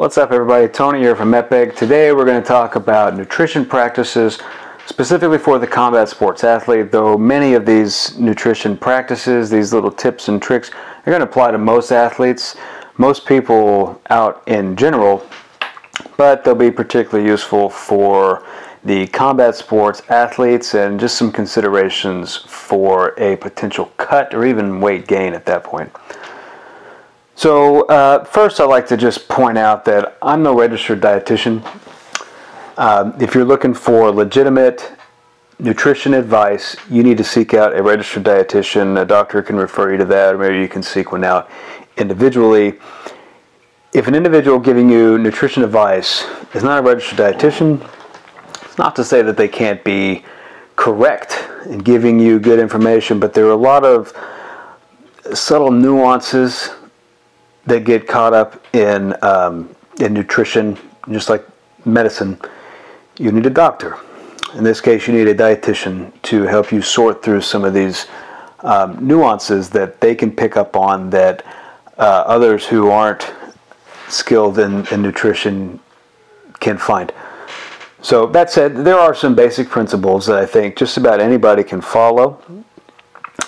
What's up, everybody? Tony here from MetBeg. Today we're going to talk about nutrition practices specifically for the combat sports athlete, though many of these nutrition practices, these little tips and tricks, are going to apply to most athletes, most people out in general, but they'll be particularly useful for the combat sports athletes and just some considerations for a potential cut or even weight gain at that point. So first, I'd like to just point out that I'm no registered dietitian. If you're looking for legitimate nutrition advice, you need to seek out a registered dietitian. A doctor can refer you to that, or maybe you can seek one out individually. If an individual giving you nutrition advice is not a registered dietitian, it's not to say that they can't be correct in giving you good information, but there are a lot of subtle nuances that get caught up in nutrition. Just like medicine, you need a doctor. In this case, you need a dietitian to help you sort through some of these nuances that they can pick up on that others who aren't skilled in nutrition can find. So that said, there are some basic principles that I think just about anybody can follow,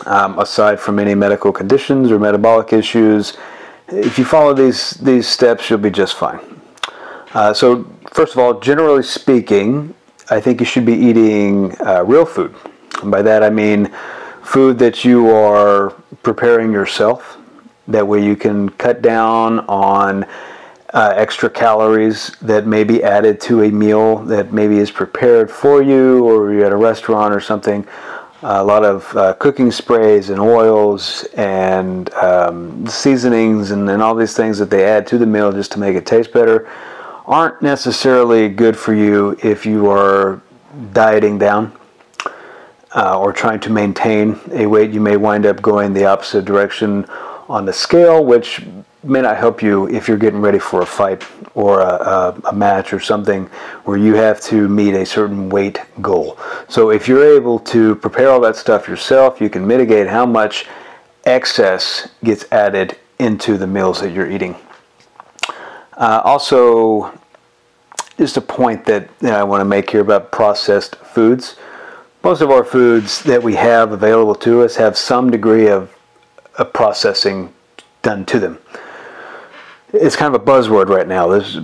aside from any medical conditions or metabolic issues. If you follow these steps, you'll be just fine. So first of all, generally speaking, I think you should be eating real food. And by that I mean food that you are preparing yourself. That way you can cut down on extra calories that may be added to a meal that maybe is prepared for you, or you're at a restaurant or something. A lot of cooking sprays and oils and seasonings and all these things that they add to the meal just to make it taste better aren't necessarily good for you if you are dieting down or trying to maintain a weight. You may wind up going the opposite direction on the scale, which may not help you if you're getting ready for a fight or a match or something where you have to meet a certain weight goal. So if you're able to prepare all that stuff yourself, you can mitigate how much excess gets added into the meals that you're eating. Also, just a point that I want to make here about processed foods. Most of our foods that we have available to us have some degree of processing done to them. It's kind of a buzzword right now. This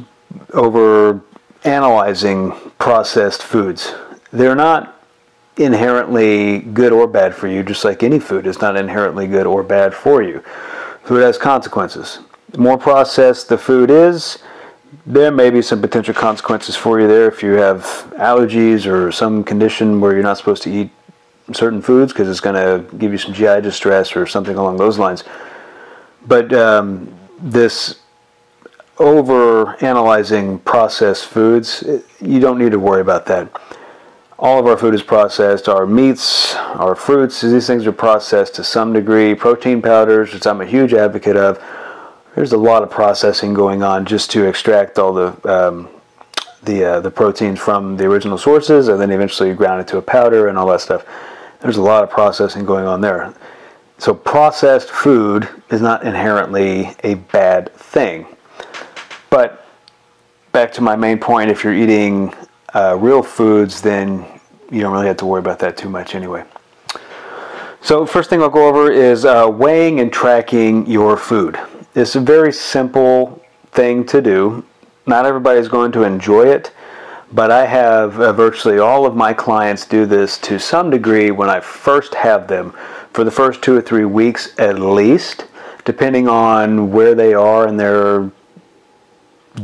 over analyzing processed foods. They're not inherently good or bad for you, just like any food is not inherently good or bad for you. Food has consequences. The more processed the food is, there may be some potential consequences for you there if you have allergies or some condition where you're not supposed to eat certain foods because it's going to give you some GI distress or something along those lines. But this over analyzing processed foods, you don't need to worry about that. All of our food is processed. Our meats, our fruits, these things are processed to some degree. Protein powders, which I'm a huge advocate of, there's a lot of processing going on just to extract all the proteins from the original sources, and then eventually ground it to a powder and all that stuff. There's a lot of processing going on there. So processed food is not inherently a bad thing. But back to my main point, if you're eating real foods, then you don't really have to worry about that too much anyway. So first thing I'll go over is weighing and tracking your food. It's a very simple thing to do. Not everybody's going to enjoy it, but I have virtually all of my clients do this to some degree when I first have them, for the first 2 or 3 weeks at least, depending on where they are in their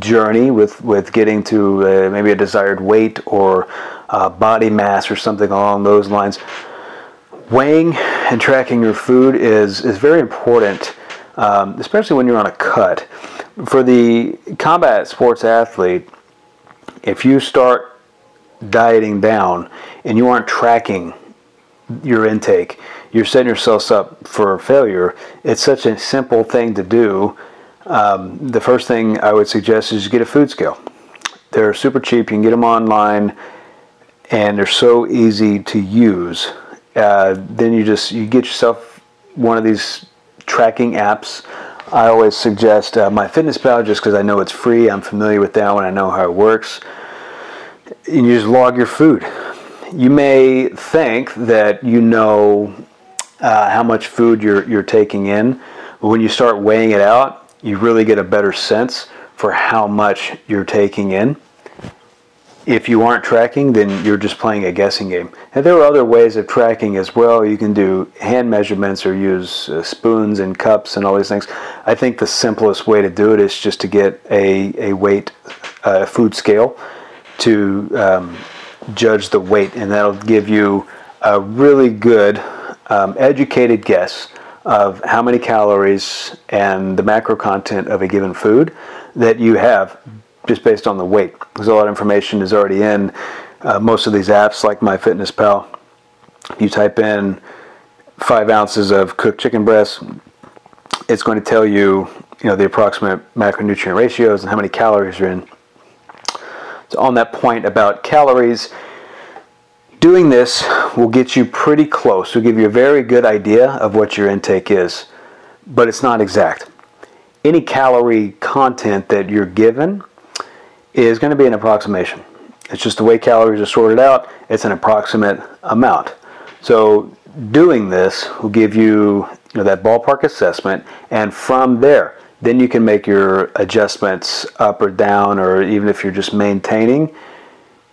journey with getting to maybe a desired weight or body mass or something along those lines. Weighing and tracking your food is very important, especially when you're on a cut. For the combat sports athlete, if you start dieting down and you aren't tracking your intake, you're setting yourselves up for failure. It's such a simple thing to do. The first thing I would suggest is get a food scale. They're super cheap. You can get them online, and they're so easy to use. Then you get yourself one of these tracking apps I always suggest MyFitnessPal just because I know it's free. I'm familiar with that one. I know how it works. And you just log your food. You may think that you know how much food you're taking in, but when you start weighing it out, you really get a better sense for how much you're taking in. If you aren't tracking, then you're just playing a guessing game. And there are other ways of tracking as well. You can do hand measurements or use spoons and cups and all these things. I think the simplest way to do it is just to get a weight food scale to judge the weight, and that'll give you a really good educated guess of how many calories and the macro content of a given food that you have just based on the weight, because a lot of information is already in most of these apps like MyFitnessPal. You type in 5 ounces of cooked chicken breast, it's going to tell you, the approximate macronutrient ratios and how many calories are in. So on that point about calories, doing this will get you pretty close. Will give you a very good idea of what your intake is, but it's not exact. Any calorie content that you're given is going to be an approximation. It's just the way calories are sorted out. It's an approximate amount. So doing this will give you, that ballpark assessment, and from there, then you can make your adjustments up or down, or even if you're just maintaining,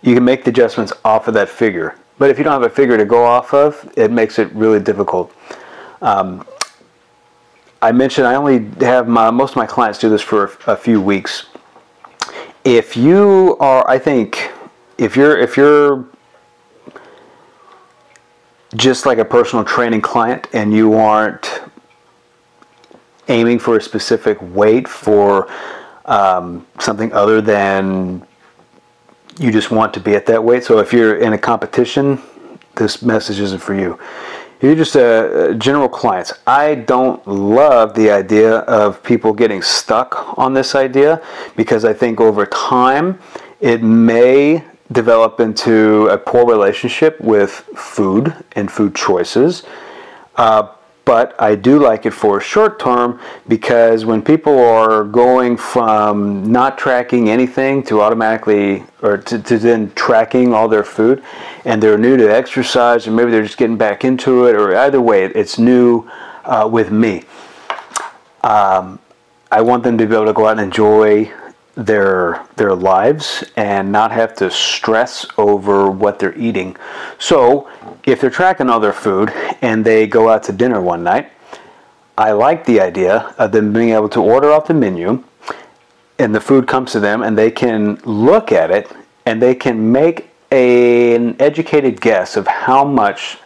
you can make the adjustments off of that figure. But if you don't have a figure to go off of, it makes it really difficult. I mentioned I only have most of my clients do this for a few weeks. If you are, I think, if you're just like a personal training client and you aren't aiming for a specific weight for something other than you just want to be at that weight. So if you're in a competition, this message isn't for you. If you're just a general clients, I don't love the idea of people getting stuck on this idea, because I think over time it may develop into a poor relationship with food and food choices. But I do like it for short term, because when people are going from not tracking anything to automatically, or to then tracking all their food, and they're new to exercise, or maybe they're just getting back into it, or either way, it's new with me. I want them to be able to go out and enjoy their lives and not have to stress over what they're eating. So if they're tracking all their food and they go out to dinner one night, I like the idea of them being able to order off the menu and the food comes to them and they can look at it and they can make an educated guess of how much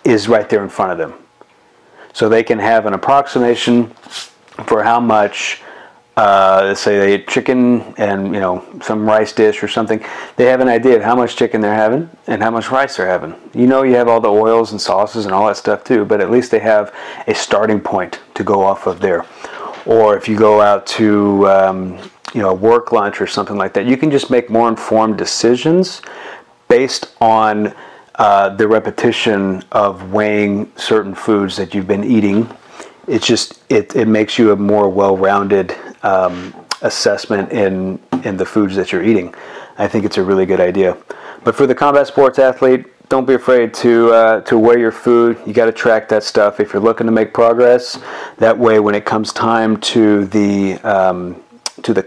is right there in front of them. So they can have an approximation for how much, let's say they eat chicken and some rice dish or something. They have an idea of how much chicken they're having and how much rice they're having. You have all the oils and sauces and all that stuff too, but at least they have a starting point to go off of there. Or if you go out to a work lunch or something like that, you can just make more informed decisions based on the repetition of weighing certain foods that you've been eating. It's just it makes you a more well-rounded assessment in the foods that you're eating. I think it's a really good idea. But for the combat sports athlete, don't be afraid to weigh your food. You got to track that stuff if you're looking to make progress. That way, when it comes time to the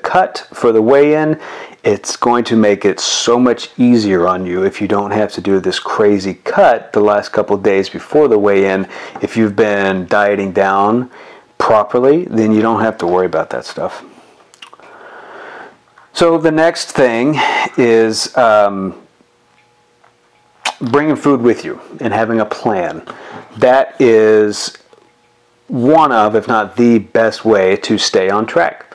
cut for the weigh-in, it's going to make it so much easier on you if you don't have to do this crazy cut the last couple of days before the weigh-in. If you've been dieting down properly, then you don't have to worry about that stuff. So the next thing is bringing food with you and having a plan. That is one of, if not the best way to stay on track.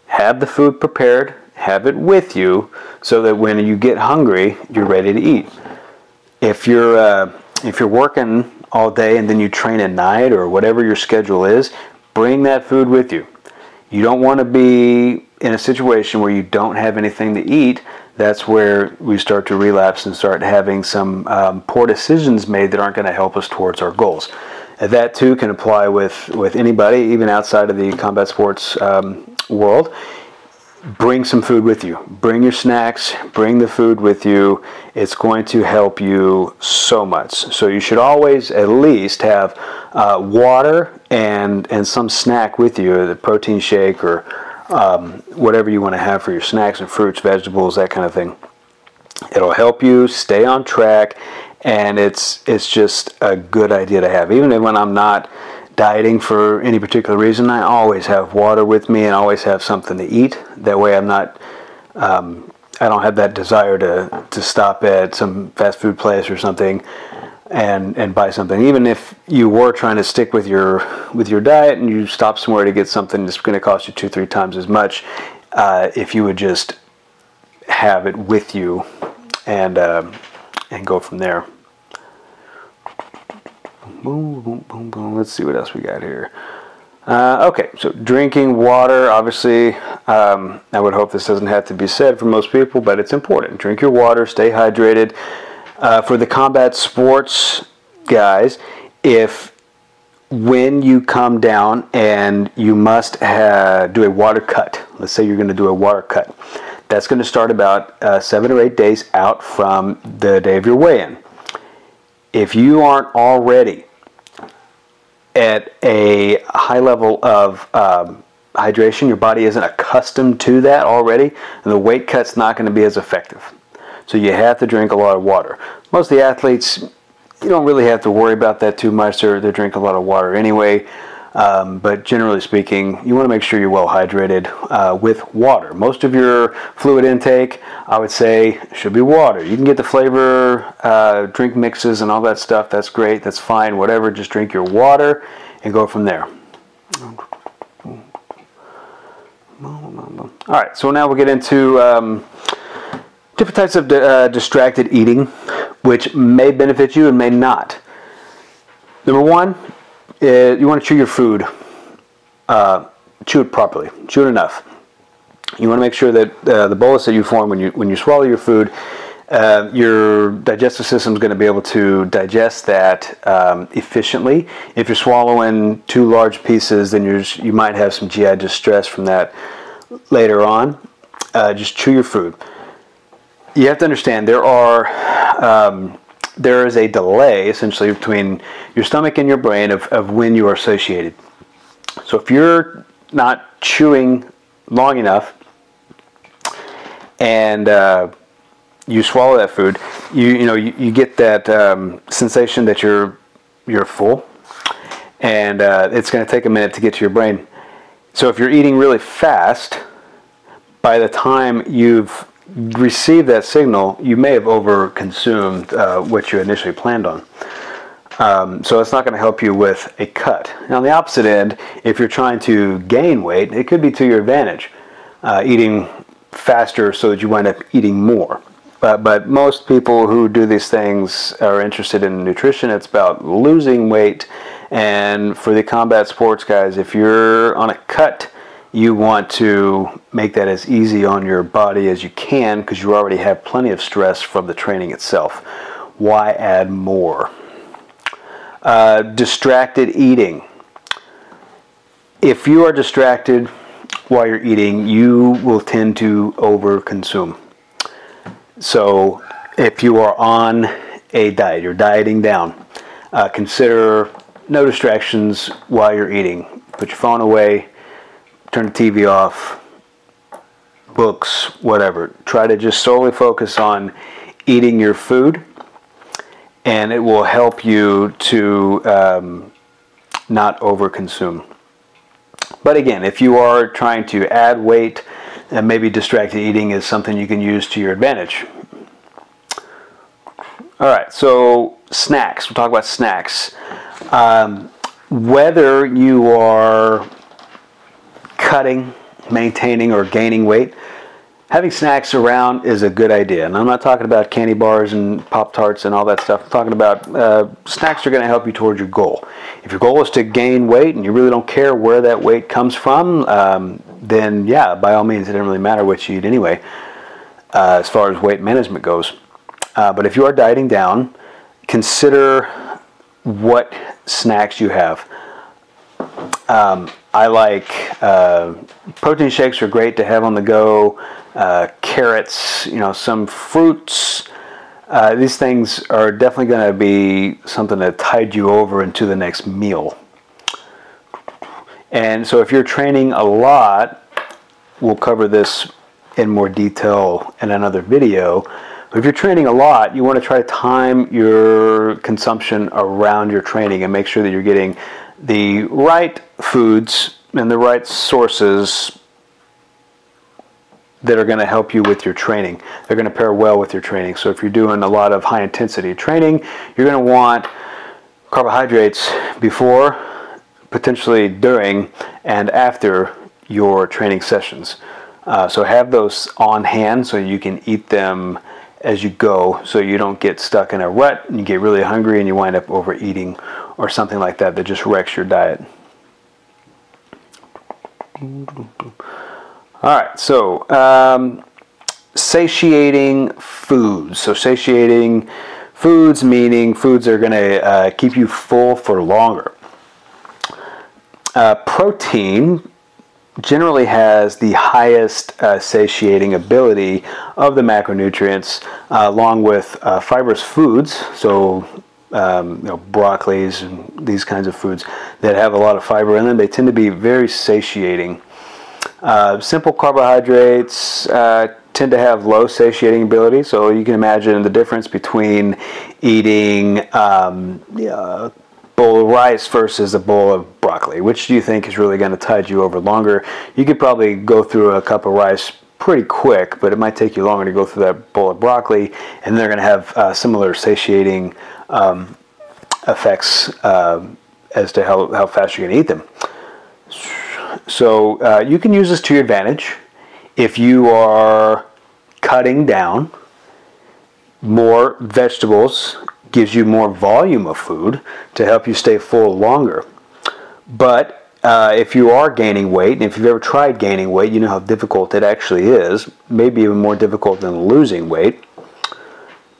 Have the food prepared, have it with you, so that when you get hungry, you're ready to eat. If you're working all day and then you train at night or whatever your schedule is, bring that food with you. You don't want to be in a situation where you don't have anything to eat. That's where we start to relapse and start having some poor decisions made that aren't going to help us towards our goals. That too can apply with anybody, even outside of the combat sports world. Bring some food with you. Bring your snacks, bring the food with you. It's going to help you so much. So you should always at least have water and some snack with you, the protein shake or whatever you want to have for your snacks and fruits, vegetables, that kind of thing. It'll help you stay on track, and it's just a good idea to have. Even when I'm not dieting for any particular reason, I always have water with me and always have something to eat. That way I'm not, I don't have that desire to stop at some fast food place or something and buy something. Even if you were trying to stick with your diet and you stop somewhere to get something that's going to cost you 2-3 times as much, if you would just have it with you and go from there. Boom, boom, boom, boom. Let's see what else we got here. Okay, so drinking water, obviously, I would hope this doesn't have to be said for most people, but it's important. Drink your water, stay hydrated. For the combat sports guys, when you come down and you must do a water cut, let's say you're going to do a water cut, that's going to start about 7 or 8 days out from the day of your weigh-in. If you aren't already at a high level of hydration, your body isn't accustomed to that already, and the weight cut's not going to be as effective. So you have to drink a lot of water. Most of the athletes, you don't really have to worry about that too much. They drink a lot of water anyway. But generally speaking, you want to make sure you're well hydrated with water. Most of your fluid intake, I would say, should be water. You can get the flavor drink mixes and all that stuff. That's great. That's fine. Whatever. Just drink your water and go from there. All right. So now we'll get into different types of distracted eating, which may benefit you and may not. Number one, you want to chew your food. Chew it properly. Chew it enough. You want to make sure that the bolus that you form when you swallow your food, your digestive system is going to be able to digest that efficiently. If you're swallowing too large pieces, then you might have some GI distress from that later on. Just chew your food. You have to understand there is a delay essentially between your stomach and your brain of when you are satiated. So if you're not chewing long enough and you swallow that food, you get that sensation that you're full, and it's going to take a minute to get to your brain. So if you're eating really fast, by the time you've received that signal, you may have over-consumed what you initially planned on. So it's not going to help you with a cut. Now, on the opposite end, if you're trying to gain weight, it could be to your advantage, eating faster so that you wind up eating more. But most people who do these things are interested in nutrition. It's about losing weight. And for the combat sports guys, if you're on a cut, you want to make that as easy on your body as you can, because you already have plenty of stress from the training itself. Why add more? Distracted eating. If you are distracted while you're eating, you will tend to overconsume. So if you are on a diet, you're dieting down, consider no distractions while you're eating. Put your phone away. Turn the TV off, books, whatever. Try to just solely focus on eating your food, and it will help you to not overconsume. But again, if you are trying to add weight, then maybe distracted eating is something you can use to your advantage. All right, so snacks. We'll talk about snacks. Whether you are cutting, maintaining, or gaining weight, having snacks around is a good idea. And I'm not talking about candy bars and Pop-Tarts and all that stuff. I'm talking about snacks are going to help you towards your goal. If your goal is to gain weight and you really don't care where that weight comes from, then yeah, by all means, it doesn't really matter what you eat anyway, as far as weight management goes. But if you are dieting down, consider what snacks you have. I like protein shakes are great to have on the go. Carrots, some fruits. These things are definitely going to be something that tide you over into the next meal. And so if you're training a lot, we'll cover this in more detail in another video. But if you're training a lot, you want to try to time your consumption around your training and make sure that you're getting the right foods and the right sources that are going to help you with your training. They're going to pair well with your training. So if you're doing a lot of high intensity training, you're going to want carbohydrates before, potentially during, and after your training sessions. So have those on hand so you can eat them as you go, so you don't get stuck in a rut and you get really hungry and you wind up overeating or something like that that just wrecks your diet. Alright, so satiating foods. So satiating foods meaning foods that are going to keep you full for longer. Protein generally has the highest satiating ability of the macronutrients, along with fibrous foods, so broccolis and these kinds of foods that have a lot of fiber in them. They tend to be very satiating. Simple carbohydrates tend to have low satiating ability, so you can imagine the difference between eating a bowl of rice versus a bowl of broccoli. Which do you think is really going to tide you over longer? You could probably go through a cup of rice pretty quick, but it might take you longer to go through that bowl of broccoli, and they're going to have similar satiating effects as to how fast you're going to eat them. So you can use this to your advantage if you are cutting down. More vegetables gives you more volume of food to help you stay full longer. But if you are gaining weight, and if you've ever tried gaining weight, you know how difficult it actually is, maybe even more difficult than losing weight.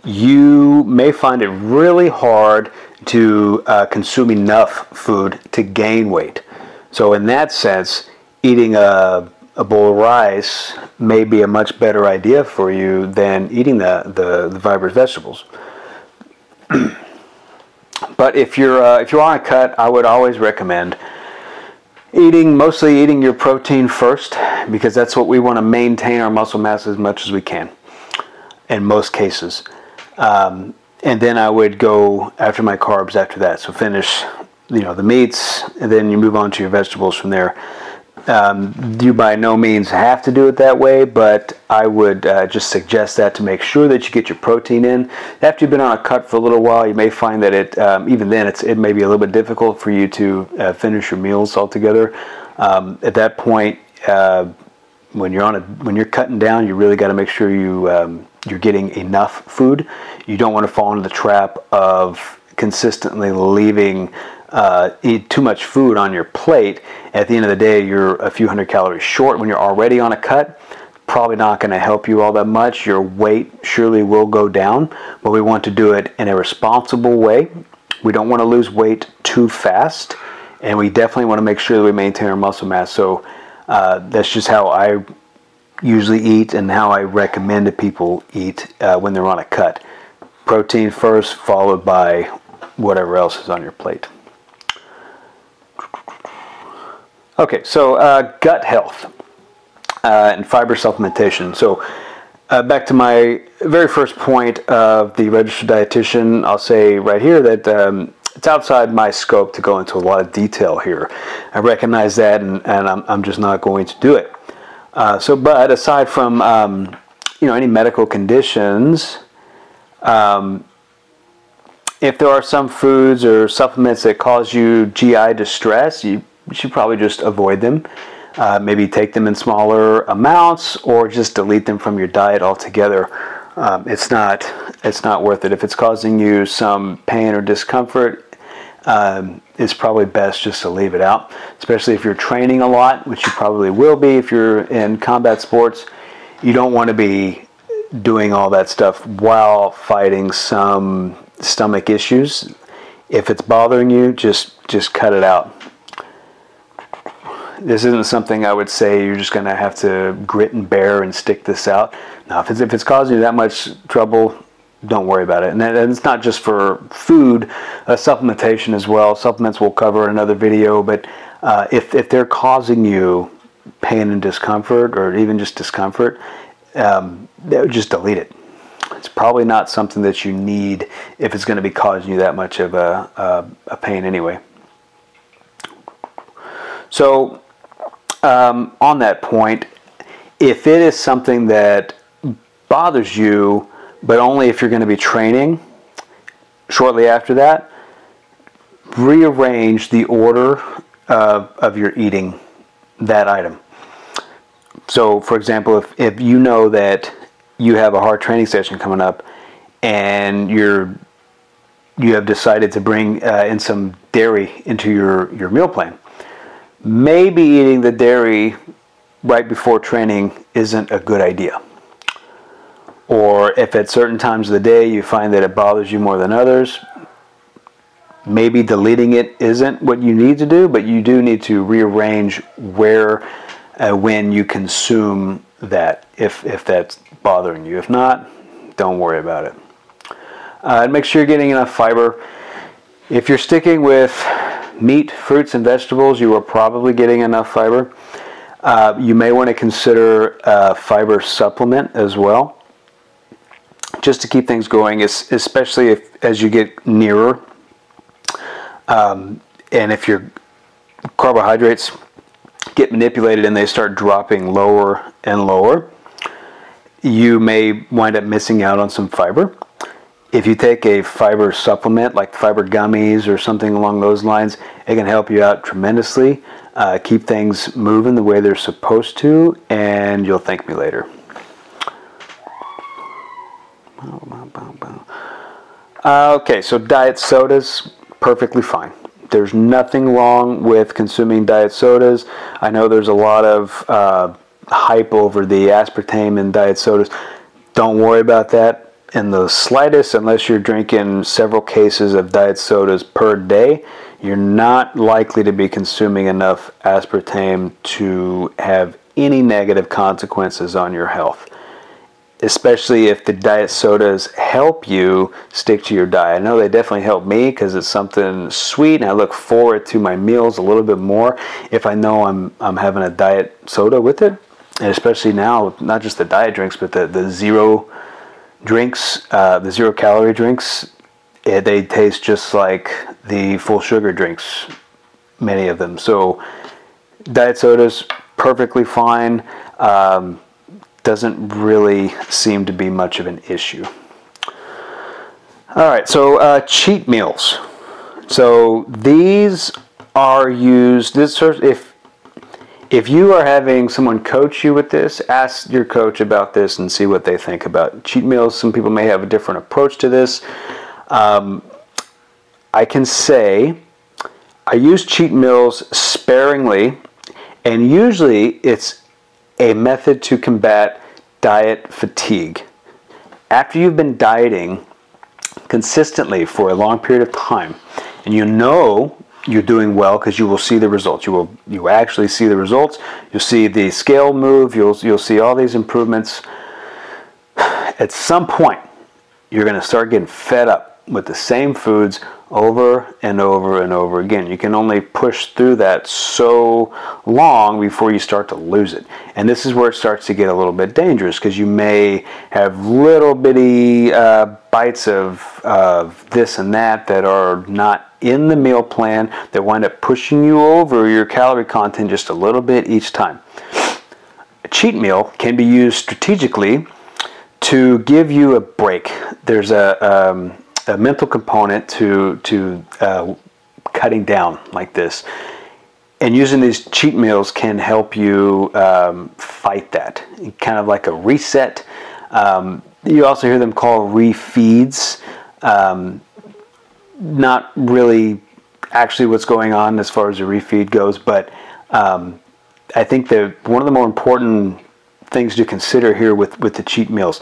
You may find it really hard to consume enough food to gain weight. So in that sense, eating a bowl of rice may be a much better idea for you than eating the fibrous vegetables. But if you're on a cut, I would always recommend mostly eating your protein first, because that's what we want to maintain our muscle mass as much as we can in most cases. And then I would go after my carbs after that. So finish the meats, and then you move on to your vegetables from there. You by no means have to do it that way, but I would just suggest that to make sure that you get your protein in. After you've been on a cut for a little while, you may find that even then it may be a little bit difficult for you to finish your meals altogether. At that point, when you're cutting down, you really got to make sure you're getting enough food. You don't want to fall into the trap of consistently leaving eat too much food on your plate. At the end of the day, you're a few hundred calories short when you're already on a cut. Probably not going to help you all that much. Your weight surely will go down, but we want to do it in a responsible way. We don't want to lose weight too fast, and we definitely want to make sure that we maintain our muscle mass. So that's just how I usually eat and how I recommend that people eat when they're on a cut. Protein first, followed by whatever else is on your plate. Okay, so gut health and fiber supplementation. So back to my very first point of the registered dietitian, I'll say right here that it's outside my scope to go into a lot of detail here. I recognize that, and I'm just not going to do it. But aside from any medical conditions, if there are some foods or supplements that cause you GI distress, you should probably just avoid them. Maybe take them in smaller amounts, or just delete them from your diet altogether. It's not worth it. If it's causing you some pain or discomfort, it's probably best just to leave it out. Especially if you're training a lot, which you probably will be if you're in combat sports. You don't want to be doing all that stuff while fighting some stomach issues. If it's bothering you, just cut it out. This isn't something I would say you're just going to have to grit and bear and stick this out. Now, if it's causing you that much trouble, don't worry about it. And it's not just for food, supplementation as well. Supplements we'll cover in another video, but if they're causing you pain and discomfort, or even just discomfort, just delete it. It's probably not something that you need if it's going to be causing you that much of a pain anyway. So on that point, if it is something that bothers you, but only if you're going to be training, shortly after that, rearrange the order of your eating that item. So, for example, if you know that you have a hard training session coming up, and you have decided to bring in some dairy into your meal plan, maybe eating the dairy right before training isn't a good idea. Or if at certain times of the day you find that it bothers you more than others, maybe deleting it isn't what you need to do, but you do need to rearrange where, when you consume that, if that's bothering you. If not, don't worry about it. And make sure you're getting enough fiber. If you're sticking with meat, fruits, and vegetables, you are probably getting enough fiber. You may want to consider a fiber supplement as well, just to keep things going, especially as you get nearer. And if your carbohydrates get manipulated and they start dropping lower and lower, you may wind up missing out on some fiber. If you take a fiber supplement like fiber gummies or something along those lines, it can help you out tremendously, keep things moving the way they're supposed to, and you'll thank me later. Okay, so diet sodas, perfectly fine. There's nothing wrong with consuming diet sodas. I know there's a lot of hype over the aspartame in diet sodas. Don't worry about that in the slightest, unless you're drinking several cases of diet sodas per day. You're not likely to be consuming enough aspartame to have any negative consequences on your health, especially if the diet sodas help you stick to your diet. I know they definitely help me because it's something sweet, and I look forward to my meals a little bit more if I know I'm having a diet soda with it. And especially now, not just the diet drinks, but the zero drinks, the 0 calorie drinks, they taste just like the full sugar drinks, many of them. So diet sodas, perfectly fine. Doesn't really seem to be much of an issue. All right, so cheat meals. So these are used. If you are having someone coach you with this, ask your coach about this and see what they think about cheat meals. Some people may have a different approach to this. I can say I use cheat meals sparingly, and usually it's a method to combat diet fatigue. After you've been dieting consistently for a long period of time, and you know you're doing well because you will see the results. You will actually see the results. You'll see the scale move. You'll see all these improvements. At some point, you're going to start getting fed up with the same foods over and over and over again. You can only push through that so long before you start to lose it. And this is where it starts to get a little bit dangerous, because you may have little bitty bites of this and that are not in the meal plan that wind up pushing you over your calorie content just a little bit each time. A cheat meal can be used strategically to give you a break. There's a mental component to cutting down like this, and using these cheat meals can help you fight that, kind of like a reset. You also hear them called refeeds. Not really actually what's going on as far as a refeed goes, but I think that one of the more important things to consider here with the cheat meals,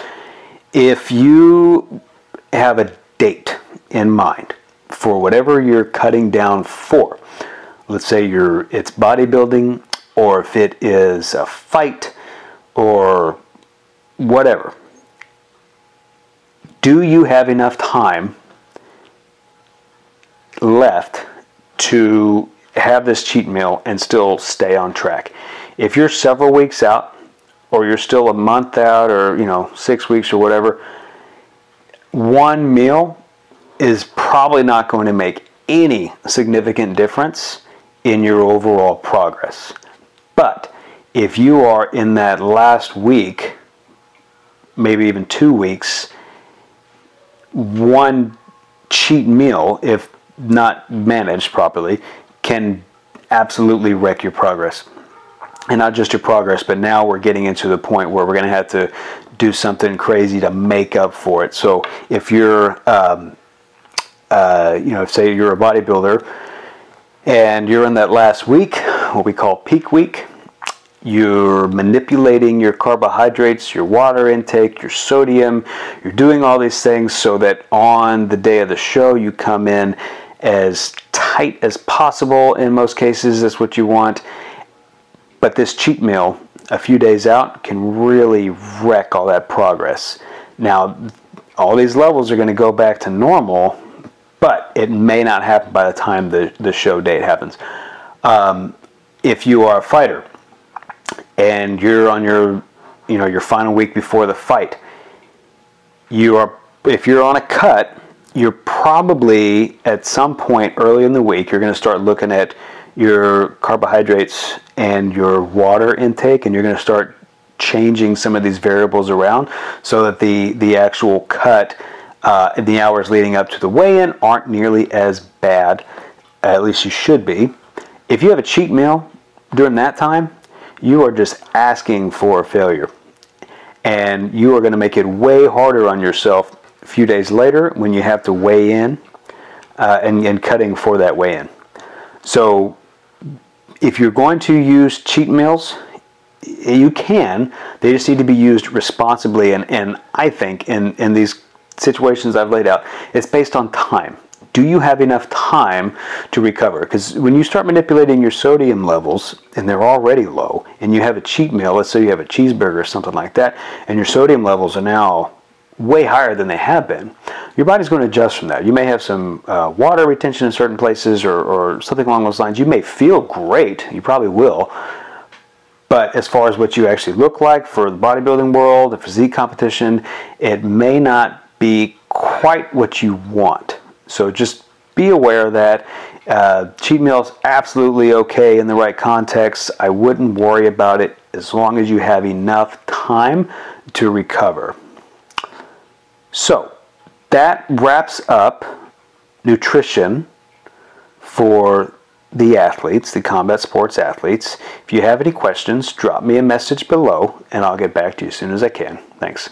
if you have a date in mind for whatever you're cutting down for. Let's say it's bodybuilding, or if it is a fight, or whatever. Do you have enough time left to have this cheat meal and still stay on track? If you're several weeks out, or you're still a month out, or 6 weeks or whatever, one meal is probably not going to make any significant difference in your overall progress. But if you are in that last week, maybe even 2 weeks, one cheat meal, if not managed properly, can absolutely wreck your progress. And not just your progress, but now we're getting into the point where we're going to have to do something crazy to make up for it. So if you're, say you're a bodybuilder and you're in that last week, what we call peak week, you're manipulating your carbohydrates, your water intake, your sodium, you're doing all these things so that on the day of the show you come in as tight as possible. In most cases, that's what you want. But this cheat meal, a few days out, can really wreck all that progress. Now, all these levels are going to go back to normal, but it may not happen by the time the show date happens. If you are a fighter and you're on your final week before the fight, if you're on a cut, you're probably at some point early in the week, you're going to start looking at your carbohydrates and your water intake, and you're going to start changing some of these variables around so that the actual cut in the hours leading up to the weigh-in aren't nearly as bad. At least you should be. If you have a cheat meal during that time, you are just asking for failure, and you are going to make it way harder on yourself a few days later when you have to weigh in and cutting for that weigh-in. So if you're going to use cheat meals, you can. They just need to be used responsibly, and I think in these situations I've laid out, it's based on time. Do you have enough time to recover? Because when you start manipulating your sodium levels, and they're already low, and you have a cheat meal, let's say you have a cheeseburger or something like that, and your sodium levels are now way higher than they have been, your body's going to adjust from that. You may have some water retention in certain places or something along those lines. You may feel great. You probably will. But as far as what you actually look like for the bodybuilding world, the physique competition, it may not be quite what you want. So just be aware of that. Cheat meals, absolutely okay in the right context. I wouldn't worry about it as long as you have enough time to recover. So that wraps up nutrition for the athletes, the combat sports athletes. If you have any questions, drop me a message below and I'll get back to you as soon as I can. Thanks.